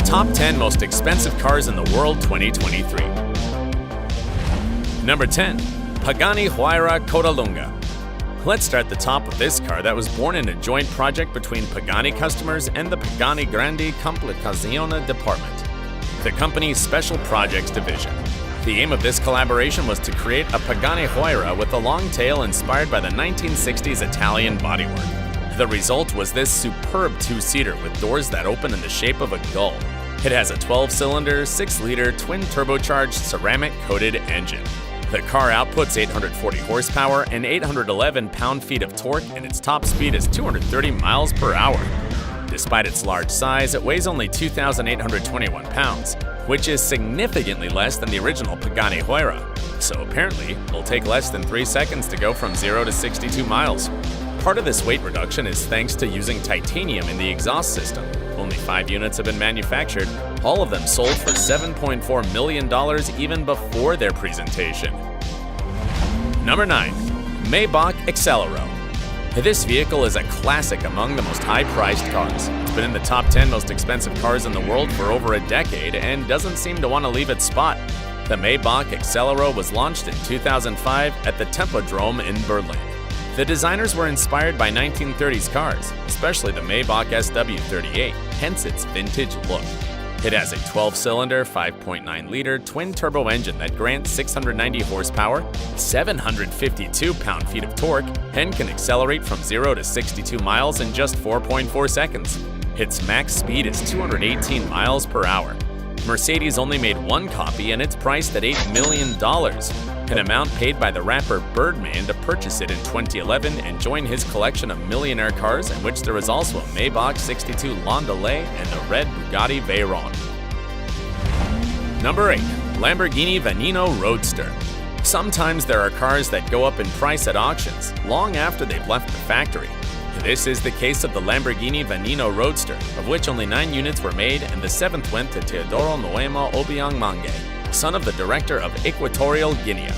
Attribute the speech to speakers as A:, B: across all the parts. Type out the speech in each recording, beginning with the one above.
A: Top 10 Most Expensive Cars in the World 2023. Number 10. Pagani Huayra Codalunga. Let's start the top with this car that was born in a joint project between Pagani customers and the Pagani Grandi Complicazione department, the company's special projects division. The aim of this collaboration was to create a Pagani Huayra with a long tail inspired by the 1960s Italian bodywork. The result was this superb two-seater with doors that open in the shape of a gull. It has a 12-cylinder, 6-liter, twin-turbocharged ceramic-coated engine. The car outputs 840 horsepower and 811 pound-feet of torque, and its top speed is 230 miles per hour. Despite its large size, it weighs only 2,821 pounds, which is significantly less than the original Pagani Huayra. So apparently, it'll take less than 3 seconds to go from 0 to 62 miles. Part of this weight reduction is thanks to using titanium in the exhaust system. Only 5 units have been manufactured, all of them sold for $7.4 million even before their presentation. Number 9. Maybach Exelero. This vehicle is a classic among the most high-priced cars. It's been in the top 10 most expensive cars in the world for over a decade and doesn't seem to want to leave its spot. The Maybach Exelero was launched in 2005 at the Tempodrome in Berlin. The designers were inspired by 1930s cars, especially the Maybach SW38, hence its vintage look. It has a 12-cylinder, 5.9-liter twin-turbo engine that grants 690 horsepower, 752 pound-feet of torque, and can accelerate from 0 to 62 miles in just 4.4 seconds. Its max speed is 218 miles per hour. Mercedes only made one copy and it's priced at $8 million, an amount paid by the rapper Birdman to purchase it in 2011 and join his collection of millionaire cars, in which there was also a Maybach 62 Landaulet and a red Bugatti Veyron. Number 8. Lamborghini Veneno Roadster. Sometimes there are cars that go up in price at auctions long after they've left the factory. This is the case of the Lamborghini Veneno Roadster, of which only 9 units were made, and the 7th went to Teodoro Noema Obiang Mange, son of the director of Equatorial Guinea.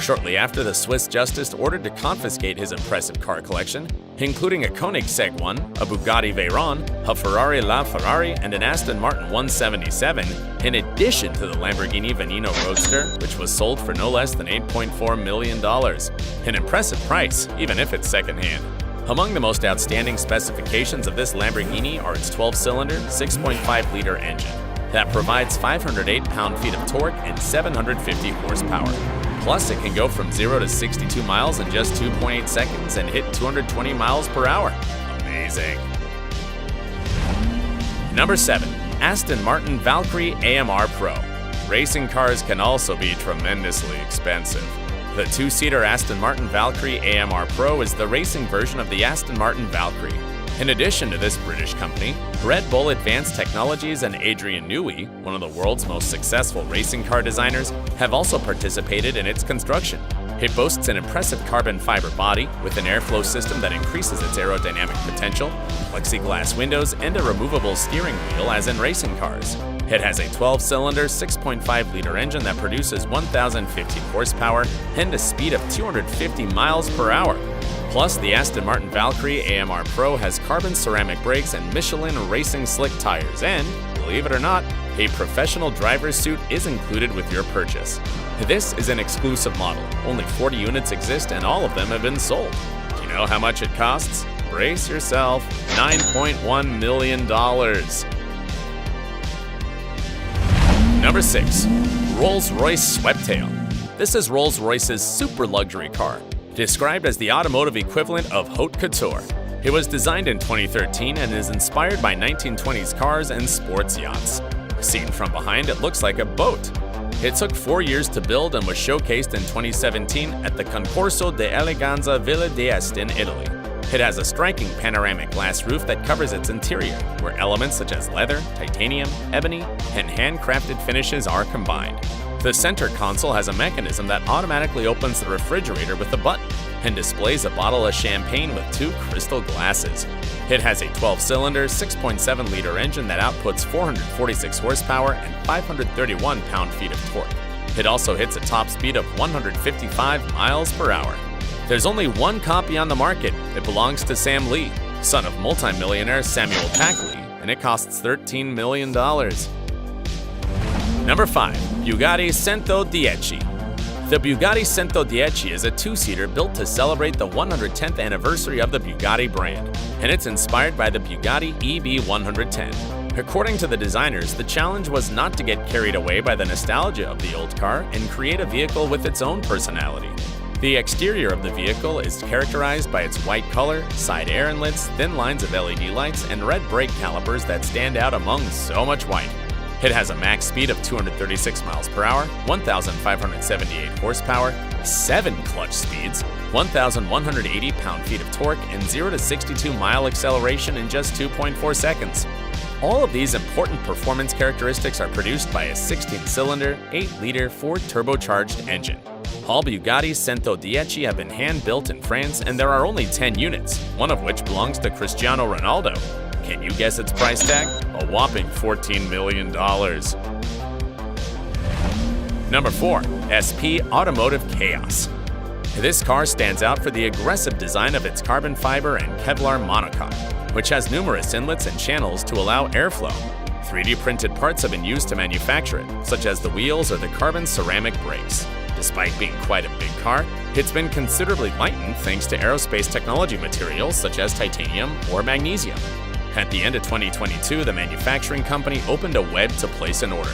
A: Shortly after, the Swiss justice ordered to confiscate his impressive car collection, including a Koenigsegg 1, a Bugatti Veyron, a Ferrari LaFerrari, and an Aston Martin 177, in addition to the Lamborghini Veneno Roadster, which was sold for no less than $8.4 million. An impressive price, even if it's secondhand. Among the most outstanding specifications of this Lamborghini are its 12-cylinder, 6.5-liter engine that provides 508 pound-feet of torque and 750 horsepower. Plus, it can go from 0 to 62 miles in just 2.8 seconds and hit 220 miles per hour. Amazing. Number 7. Aston Martin Valkyrie AMR Pro. Racing cars can also be tremendously expensive. The 2-seater Aston Martin Valkyrie AMR Pro is the racing version of the Aston Martin Valkyrie. In addition to this British company, Red Bull Advanced Technologies and Adrian Newey, one of the world's most successful racing car designers, have also participated in its construction. It boasts an impressive carbon fiber body with an airflow system that increases its aerodynamic potential, plexiglass windows, and a removable steering wheel as in racing cars. It has a 12-cylinder, 6.5-liter engine that produces 1,015 horsepower and a speed of 250 miles per hour. Plus, the Aston Martin Valkyrie AMR Pro has carbon ceramic brakes and Michelin Racing Slick tires, and, believe it or not, a professional driver's suit is included with your purchase. This is an exclusive model. Only 40 units exist and all of them have been sold. Do you know how much it costs? Brace yourself, $9.1 million. Number 6. Rolls-Royce Sweptail. This is Rolls-Royce's super luxury car, described as the automotive equivalent of haute couture. It was designed in 2013 and is inspired by 1920s cars and sports yachts. Seen from behind, it looks like a boat. It took 4 years to build and was showcased in 2017 at the Concorso di Eleganza Villa d'Este in Italy. It has a striking panoramic glass roof that covers its interior, where elements such as leather, titanium, ebony, and handcrafted finishes are combined. The center console has a mechanism that automatically opens the refrigerator with a button and displays a bottle of champagne with 2 crystal glasses. It has a 12-cylinder, 6.7-liter engine that outputs 446 horsepower and 531 pound-feet of torque. It also hits a top speed of 155 miles per hour. There's only one copy on the market. It belongs to Sam Lee, son of multimillionaire Samuel Packley, and it costs $13 million. Number 5. Bugatti Centodieci. The Bugatti Centodieci is a two-seater built to celebrate the 110th anniversary of the Bugatti brand, and it's inspired by the Bugatti EB110. According to the designers, the challenge was not to get carried away by the nostalgia of the old car and create a vehicle with its own personality. The exterior of the vehicle is characterized by its white color, side air inlets, thin lines of LED lights, and red brake calipers that stand out among so much white. It has a max speed of 236 miles per hour, 1,578 horsepower, 7 clutch speeds, 1,180 pound-feet of torque, and 0 to 62-mile acceleration in just 2.4 seconds. All of these important performance characteristics are produced by a 16-cylinder, 8-liter Ford turbocharged engine. All Bugatti Centodieci have been hand-built in France, and there are only 10 units, one of which belongs to Cristiano Ronaldo. Can you guess its price tag? A whopping $14 million. Number 4. SP Automotive Chaos. This car stands out for the aggressive design of its carbon fiber and Kevlar monocoque, which has numerous inlets and channels to allow airflow. 3D printed parts have been used to manufacture it, such as the wheels or the carbon ceramic brakes. Despite being quite a big car, it's been considerably lightened thanks to aerospace technology materials such as titanium or magnesium. At the end of 2022, the manufacturing company opened a web to place an order.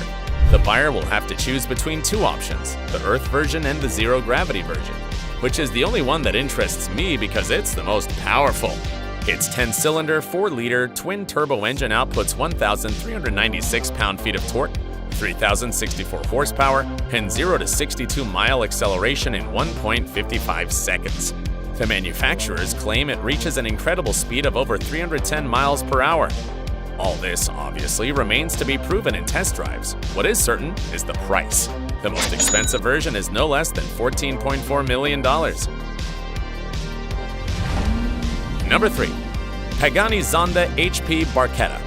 A: The buyer will have to choose between two options, the Earth version and the Zero Gravity version, which is the only one that interests me because it's the most powerful. Its 10-cylinder, 4-liter twin-turbo engine outputs 1,396 pound-feet of torque, 3,064 horsepower, and 0 to 62-mile acceleration in 1.55 seconds. The manufacturers claim it reaches an incredible speed of over 310 miles per hour. All this, obviously, remains to be proven in test drives. What is certain is the price. The most expensive version is no less than $14.4 million. Number 3. Pagani Zonda HP Barchetta.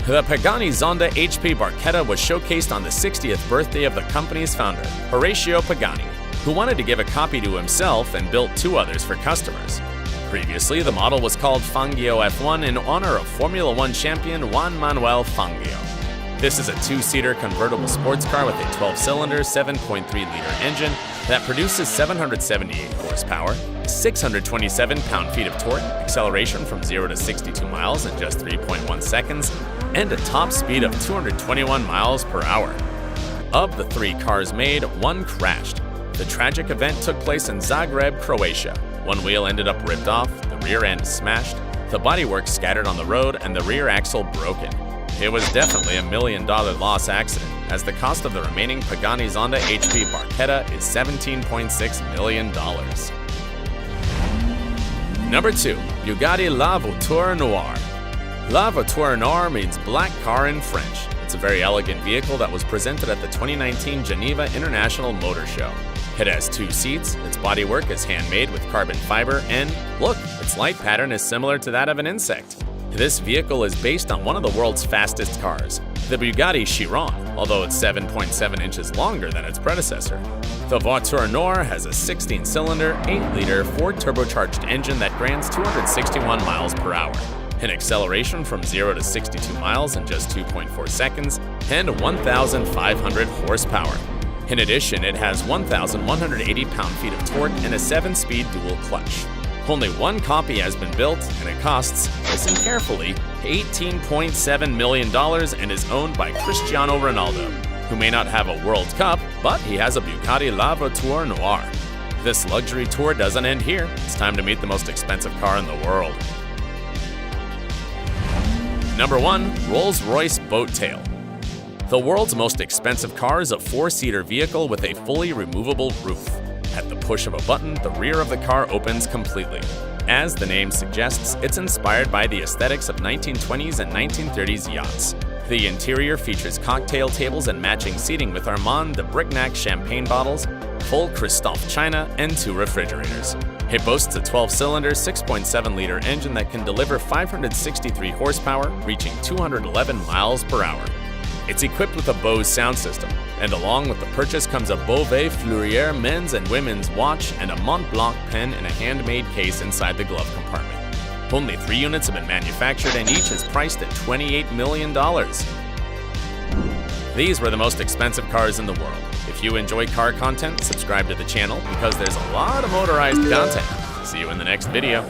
A: The Pagani Zonda HP Barchetta was showcased on the 60th birthday of the company's founder, Horacio Pagani, who wanted to give a copy to himself and built 2 others for customers. Previously, the model was called Fangio F1 in honor of Formula One champion Juan Manuel Fangio. This is a 2-seater convertible sports car with a 12-cylinder, 7.3-liter engine that produces 778 horsepower, 627 pound-feet of torque, acceleration from 0 to 62 miles in just 3.1 seconds, and a top speed of 221 miles per hour. Of the 3 cars made, 1 crashed. The tragic event took place in Zagreb, Croatia. One wheel ended up ripped off, the rear end smashed, the bodywork scattered on the road, and the rear axle broken. It was definitely a $1 million loss accident, as the cost of the remaining Pagani Zonda HP Barchetta is $17.6 million. Number 2. Bugatti La Voiture Noire. La Voiture Noire means black car in French. It's a very elegant vehicle that was presented at the 2019 Geneva International Motor Show. It has 2 seats, its bodywork is handmade with carbon fiber, and look, its light pattern is similar to that of an insect. This vehicle is based on one of the world's fastest cars, the Bugatti Chiron, although it's 7.7 inches longer than its predecessor. The Voiture Noire has a 16-cylinder, 8-liter Ford turbocharged engine that grants 261 miles per hour, an acceleration from 0 to 62 miles in just 2.4 seconds, and 1,500 horsepower. In addition, it has 1,180 pound-feet of torque and a 7-speed dual clutch. Only 1 copy has been built, and it costs, listen carefully, $18.7 million and is owned by Cristiano Ronaldo, who may not have a World Cup, but he has a Bugatti La Voiture Noire. This luxury tour doesn't end here. It's time to meet the most expensive car in the world. Number 1. Rolls-Royce Boattail. The world's most expensive car is a 4-seater vehicle with a fully removable roof. At the push of a button, the rear of the car opens completely. As the name suggests, it's inspired by the aesthetics of 1920s and 1930s yachts. The interior features cocktail tables and matching seating with Armand de Brignac champagne bottles, full Christophe china, and 2 refrigerators. It boasts a 12-cylinder, 6.7-liter engine that can deliver 563 horsepower, reaching 211 miles per hour. It's equipped with a Bose sound system, and along with the purchase comes a Beauvais Fleurier men's and women's watch and a Mont Blanc pen in a handmade case inside the glove compartment. Only 3 units have been manufactured and each is priced at $28 million. These were the most expensive cars in the world. If you enjoy car content, subscribe to the channel because there's a lot of motorized content. See you in the next video.